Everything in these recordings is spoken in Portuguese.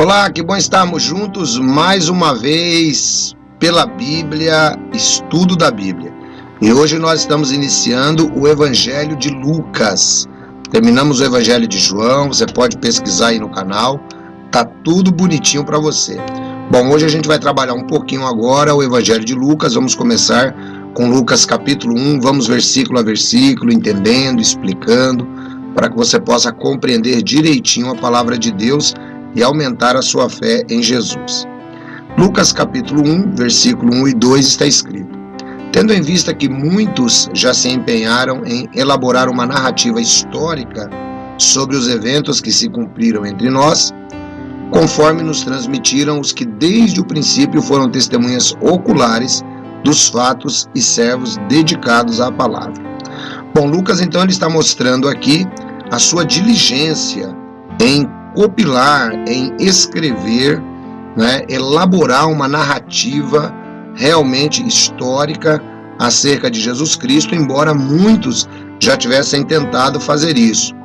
Olá, que bom estarmos juntos mais uma vez pela Bíblia, estudo da Bíblia. E hoje nós estamos iniciando o Evangelho de Lucas. Terminamos o Evangelho de João, você pode pesquisar aí no canal, tá tudo bonitinho para você. Bom, hoje a gente vai trabalhar um pouquinho agora o Evangelho de Lucas, vamos começar com Lucas capítulo 1, vamos versículo a versículo, entendendo, explicando, para que você possa compreender direitinho a palavra de Deus e aumentar a sua fé em Jesus. Lucas capítulo 1, versículo 1 e 2 está escrito: tendo em vista que muitos já se empenharam em elaborar uma narrativa histórica sobre os eventos que se cumpriram entre nós, conforme nos transmitiram os que desde o princípio foram testemunhas oculares dos fatos e servos dedicados à palavra. Bom, Lucas então ele está mostrando aqui a sua diligência em compilar, em escrever, elaborar uma narrativa realmente histórica acerca de Jesus Cristo, embora muitos já tivessem tentado fazer isso.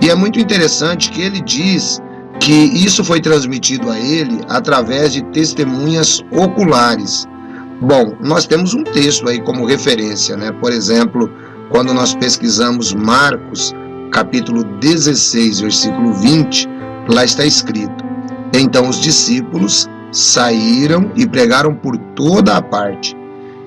E é muito interessante que ele diz que isso foi transmitido a ele através de testemunhas oculares. Bom, nós temos um texto aí como referência, Por exemplo, quando nós pesquisamos Marcos, capítulo 16, versículo 20, lá está escrito: então os discípulos saíram e pregaram por toda a parte,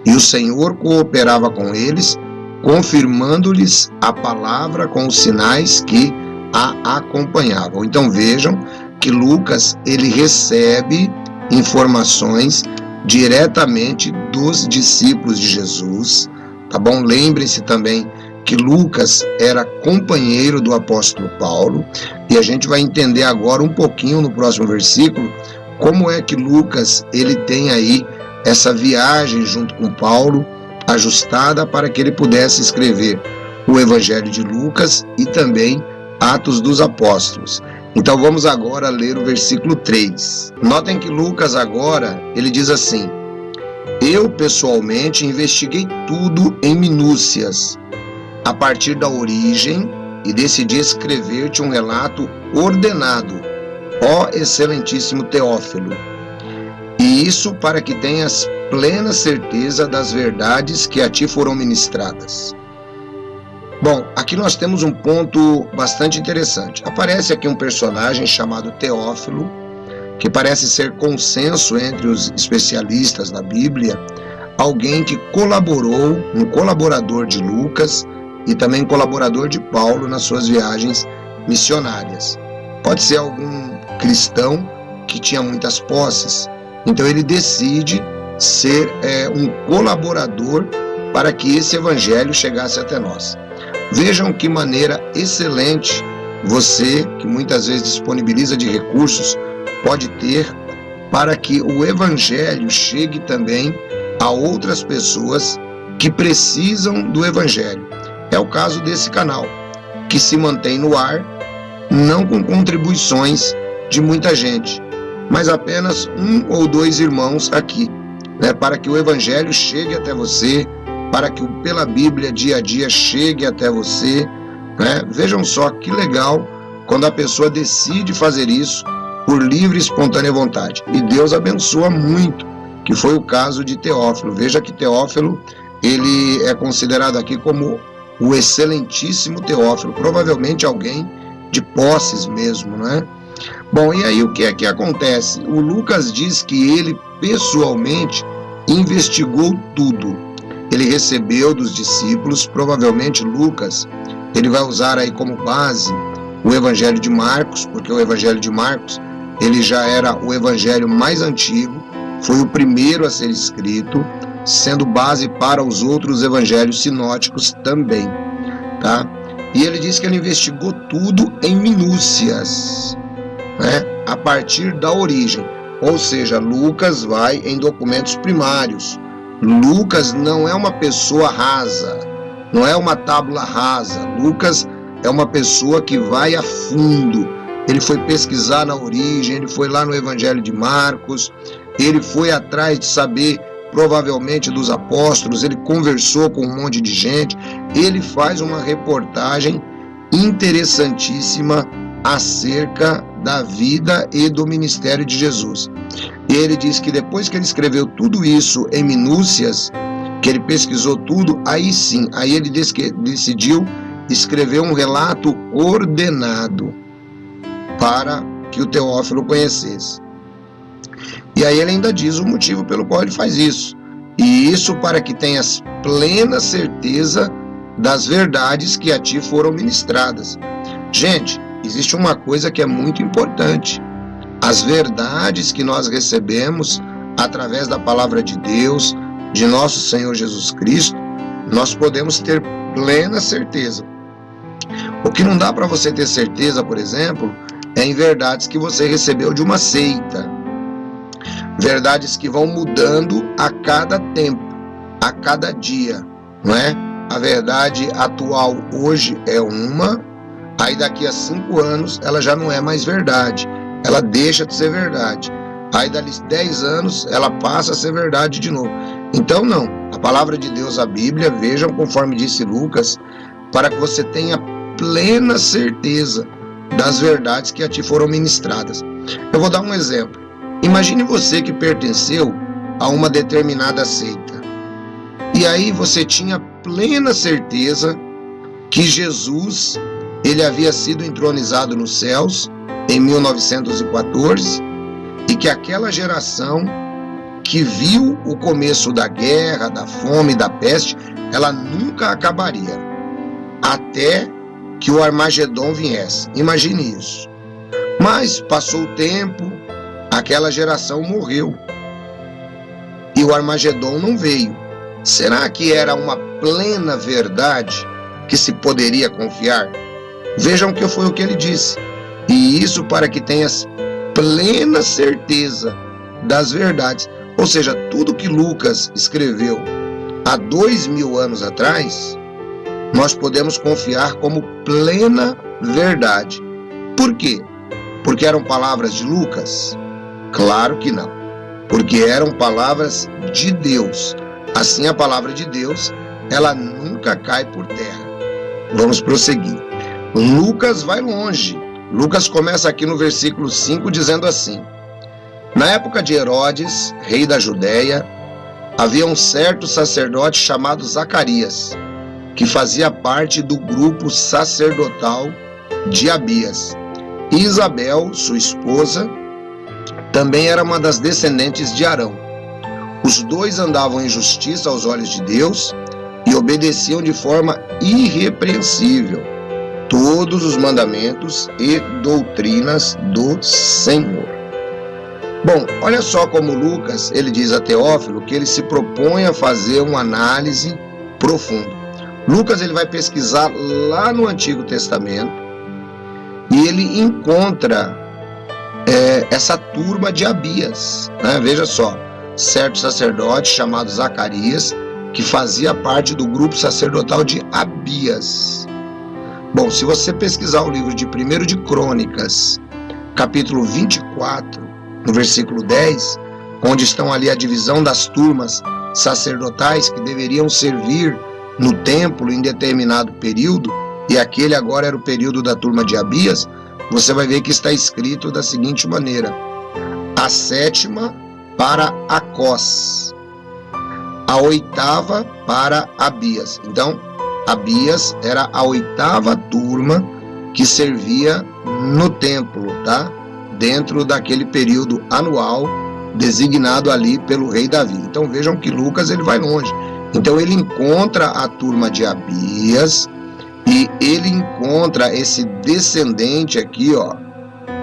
e o Senhor cooperava com eles, confirmando-lhes a palavra com os sinais que a acompanhavam. Então vejam que Lucas ele recebe informações diretamente dos discípulos de Jesus, tá bom? Lembrem-se também que Lucas era companheiro do apóstolo Paulo, e a gente vai entender agora um pouquinho no próximo versículo como é que Lucas ele tem aí essa viagem junto com Paulo ajustada para que ele pudesse escrever o Evangelho de Lucas e também Atos dos Apóstolos. Então vamos agora ler o versículo 3. Notem que Lucas agora ele diz assim: eu pessoalmente investiguei tudo em minúcias a partir da origem e decidi escrever-te um relato ordenado, ó excelentíssimo Teófilo, e isso para que tenhas plena certeza das verdades que a ti foram ministradas. Bom, aqui nós temos um ponto bastante interessante. Aparece aqui um personagem chamado Teófilo, que parece ser consenso entre os especialistas da Bíblia, alguém que colaborou, um colaborador de Lucas, e também colaborador de Paulo nas suas viagens missionárias. Pode ser algum cristão que tinha muitas posses, então ele decide ser um colaborador para que esse evangelho chegasse até nós. Vejam que maneira excelente você, que muitas vezes disponibiliza de recursos, pode ter para que o evangelho chegue também a outras pessoas que precisam do evangelho. É o caso desse canal, que se mantém no ar, não com contribuições de muita gente, mas apenas um ou dois irmãos aqui, para que o Evangelho chegue até você, para que o Pela Bíblia dia a dia chegue até você. Vejam só que legal quando a pessoa decide fazer isso por livre e espontânea vontade. E Deus abençoa muito, que foi o caso de Teófilo. Veja que Teófilo ele é considerado aqui como o excelentíssimo Teófilo, provavelmente alguém de posses mesmo, Bom, e aí o que é que acontece? O Lucas diz que ele pessoalmente investigou tudo. Ele recebeu dos discípulos, provavelmente Lucas, ele vai usar aí como base o Evangelho de Marcos, porque o Evangelho de Marcos, ele já era o evangelho mais antigo, foi o primeiro a ser escrito, sendo base para os outros evangelhos sinóticos também, tá? E ele diz que ele investigou tudo em minúcias, a partir da origem, ou seja, Lucas vai em documentos primários. Lucas não é uma pessoa rasa, não é uma tábula rasa. Lucas é uma pessoa que vai a fundo. Ele foi pesquisar na origem, ele foi lá no Evangelho de Marcos, ele foi atrás de saber provavelmente dos apóstolos, ele conversou com um monte de gente, ele faz uma reportagem interessantíssima acerca da vida e do ministério de Jesus. E ele diz que depois que ele escreveu tudo isso em minúcias, que ele pesquisou tudo, aí sim, aí ele decidiu escrever um relato ordenado para que o Teófilo conhecesse. E aí ele ainda diz o motivo pelo qual ele faz isso. E isso para que tenhas plena certeza das verdades que a ti foram ministradas. Gente, existe uma coisa que é muito importante. As verdades que nós recebemos através da palavra de Deus, de nosso Senhor Jesus Cristo, nós podemos ter plena certeza. O que não dá para você ter certeza, por exemplo, é em verdades que você recebeu de uma seita. Verdades que vão mudando a cada tempo, a cada dia, não é? A verdade atual hoje é uma, aí daqui a 5 anos ela já não é mais verdade, ela deixa de ser verdade. Aí dali 10 anos ela passa a ser verdade de novo. Então não, a palavra de Deus, a Bíblia, vejam conforme disse Lucas, para que você tenha plena certeza das verdades que a ti foram ministradas. Eu vou dar um exemplo. Imagine você que pertenceu a uma determinada seita. E aí você tinha plena certeza que Jesus, ele havia sido entronizado nos céus em 1914 e que aquela geração que viu o começo da guerra, da fome, da peste, ela nunca acabaria até que o Armagedon viesse. Imagine isso. Mas passou o tempo, aquela geração morreu e o Armagedon não veio. Será que era uma plena verdade que se poderia confiar? Vejam que foi o que ele disse. E isso para que tenhas plena certeza das verdades. Ou seja, tudo que Lucas escreveu há 2000 anos atrás, nós podemos confiar como plena verdade. Por quê? Porque eram palavras de Lucas? Claro que não. Porque eram palavras de Deus. Assim, a palavra de Deus, ela nunca cai por terra. Vamos prosseguir. Lucas vai longe. Lucas começa aqui no versículo 5 dizendo assim: na época de Herodes, rei da Judéia, havia um certo sacerdote chamado Zacarias, que fazia parte do grupo sacerdotal de Abias. E Isabel, sua esposa, também era uma das descendentes de Arão. Os dois andavam em justiça aos olhos de Deus e obedeciam de forma irrepreensível todos os mandamentos e doutrinas do Senhor. Bom, olha só como Lucas, ele diz a Teófilo que ele se propõe a fazer uma análise profunda. Lucas, ele vai pesquisar lá no Antigo Testamento e ele encontra essa turma de Abias, né? Veja só, certo sacerdote chamado Zacarias, que fazia parte do grupo sacerdotal de Abias. Bom, se você pesquisar o livro de 1 de Crônicas, capítulo 24, no versículo 10, onde estão ali a divisão das turmas sacerdotais que deveriam servir no templo em determinado período, e aquele agora era o período da turma de Abias, você vai ver que está escrito da seguinte maneira: a 7ª para Acós, a 8ª para Abias. Então, Abias era a 8ª turma que servia no templo, tá? Dentro daquele período anual designado ali pelo rei Davi. Então vejam que Lucas, ele vai longe. Então ele encontra a turma de Abias e ele encontra esse descendente aqui, ó,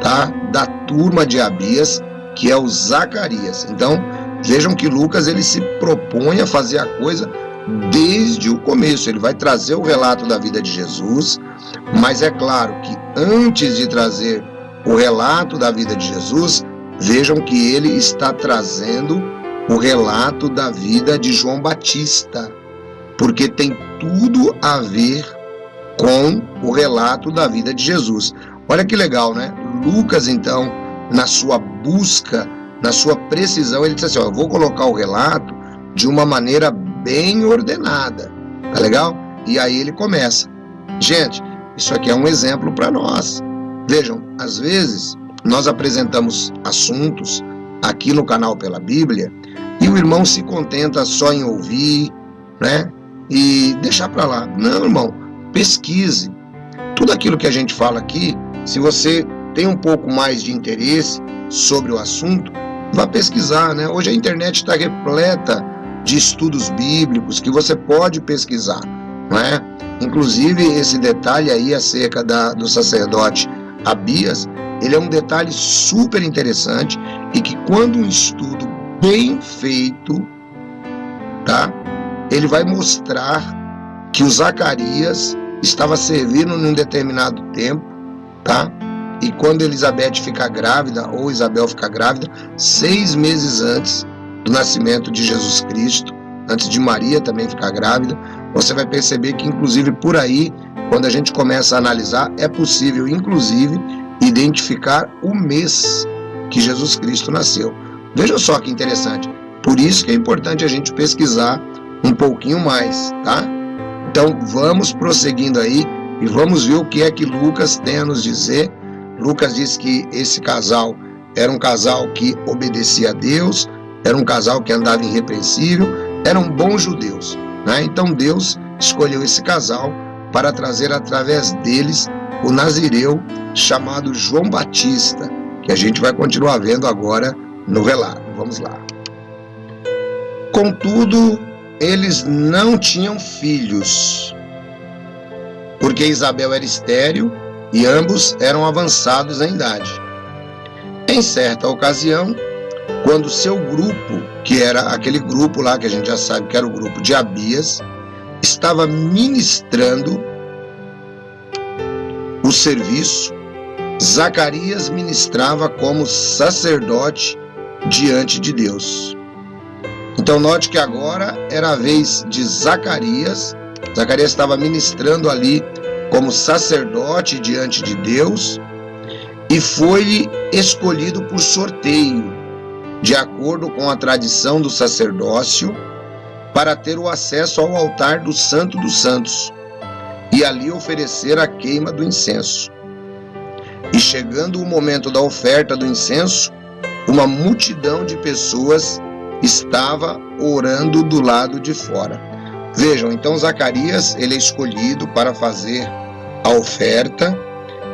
tá? Da turma de Abias, que é o Zacarias. Então vejam que Lucas, ele se propõe a fazer a coisa desde o começo. Ele vai trazer o relato da vida de Jesus, mas é claro que antes de trazer o relato da vida de Jesus, vejam que ele está trazendo o relato da vida de João Batista, porque tem tudo a ver com o relato da vida de Jesus. Olha que legal, né? Lucas, então, na sua busca, na sua precisão, ele disse assim: ó, eu vou colocar o relato de uma maneira bem ordenada, tá legal? E aí ele começa. Gente, isso aqui é um exemplo para nós. Vejam, às vezes nós apresentamos assuntos aqui no canal Pela Bíblia e o irmão se contenta só em ouvir, né? E deixar para lá. Não, irmão, pesquise. Tudo aquilo que a gente fala aqui, se você tem um pouco mais de interesse sobre o assunto, vá pesquisar, né? Hoje a internet está repleta de estudos bíblicos que você pode pesquisar, não é? Inclusive esse detalhe aí acerca do sacerdote Abias, ele é um detalhe super interessante e que quando um estudo bem feito, tá? Ele vai mostrar que o Zacarias estava servindo num determinado tempo, tá? E quando Elizabeth fica grávida, ou Isabel fica grávida, 6 meses antes do nascimento de Jesus Cristo, antes de Maria também ficar grávida, você vai perceber que, inclusive, por aí, quando a gente começa a analisar, é possível, inclusive, identificar o mês que Jesus Cristo nasceu. Veja só que interessante. Por isso que é importante a gente pesquisar um pouquinho mais, tá? Então, vamos prosseguindo aí e vamos ver o que é que Lucas tem a nos dizer. Lucas diz que esse casal era um casal que obedecia a Deus, era um casal que andava irrepreensível, eram bons judeus, né? Então Deus escolheu esse casal para trazer através deles o nazireu chamado João Batista, que a gente vai continuar vendo agora no relato. Vamos lá. Contudo, eles não tinham filhos, porque Isabel era estéril e ambos eram avançados em idade. Em certa ocasião, quando seu grupo, que era aquele grupo lá que a gente já sabe que era o grupo de Abias, estava ministrando o serviço, Zacarias ministrava como sacerdote diante de Deus. Então note que agora era a vez de Zacarias. Zacarias estava ministrando ali como sacerdote diante de Deus e foi escolhido por sorteio, de acordo com a tradição do sacerdócio, para ter o acesso ao altar do Santo dos Santos e ali oferecer a queima do incenso. E chegando o momento da oferta do incenso, uma multidão de pessoas estava orando do lado de fora. Vejam, então Zacarias, ele é escolhido para fazer a oferta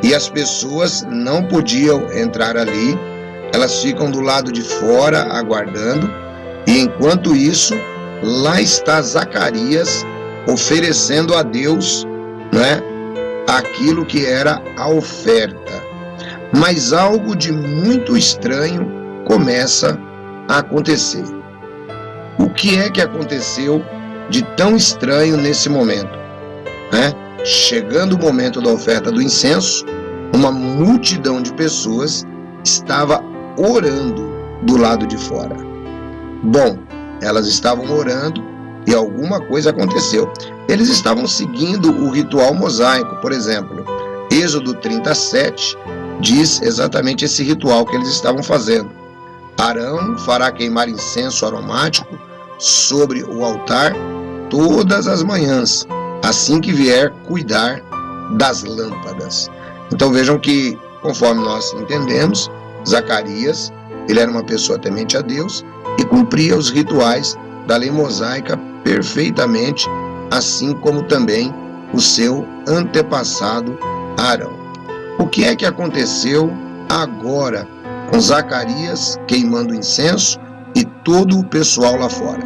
e as pessoas não podiam entrar ali, elas ficam do lado de fora aguardando, e enquanto isso, lá está Zacarias oferecendo a Deus, né, aquilo que era a oferta. Mas algo de muito estranho começa a acontecer. O que é que aconteceu de tão estranho nesse momento, né? Chegando o momento da oferta do incenso, uma multidão de pessoas estava orando do lado de fora. Bom, elas estavam orando e alguma coisa aconteceu. Eles estavam seguindo o ritual mosaico, por exemplo. Êxodo 37 diz exatamente esse ritual que eles estavam fazendo. Arão fará queimar incenso aromático sobre o altar todas as manhãs, assim que vier cuidar das lâmpadas. Então vejam que, conforme nós entendemos, Zacarias, ele era uma pessoa temente a Deus e cumpria os rituais da lei mosaica perfeitamente, assim como também o seu antepassado Arão. O que é que aconteceu agora com Zacarias queimando incenso e todo o pessoal lá fora?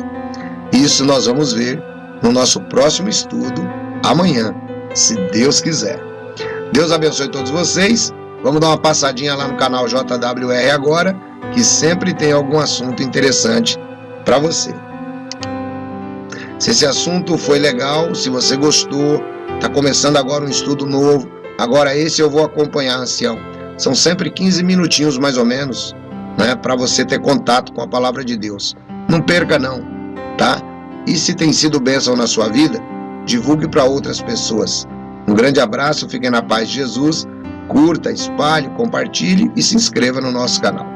Isso nós vamos ver no nosso próximo estudo amanhã, se Deus quiser. Deus abençoe todos vocês. Vamos dar uma passadinha lá no canal JWR agora, que sempre tem algum assunto interessante para você. Se esse assunto foi legal, se você gostou, está começando agora um estudo novo, agora esse eu vou acompanhar, ancião. São sempre 15 minutinhos mais ou menos, né, para você ter contato com a palavra de Deus. Não perca não, tá? E se tem sido bênção na sua vida, divulgue para outras pessoas. Um grande abraço, fiquem na paz de Jesus, curta, espalhe, compartilhe e se inscreva no nosso canal.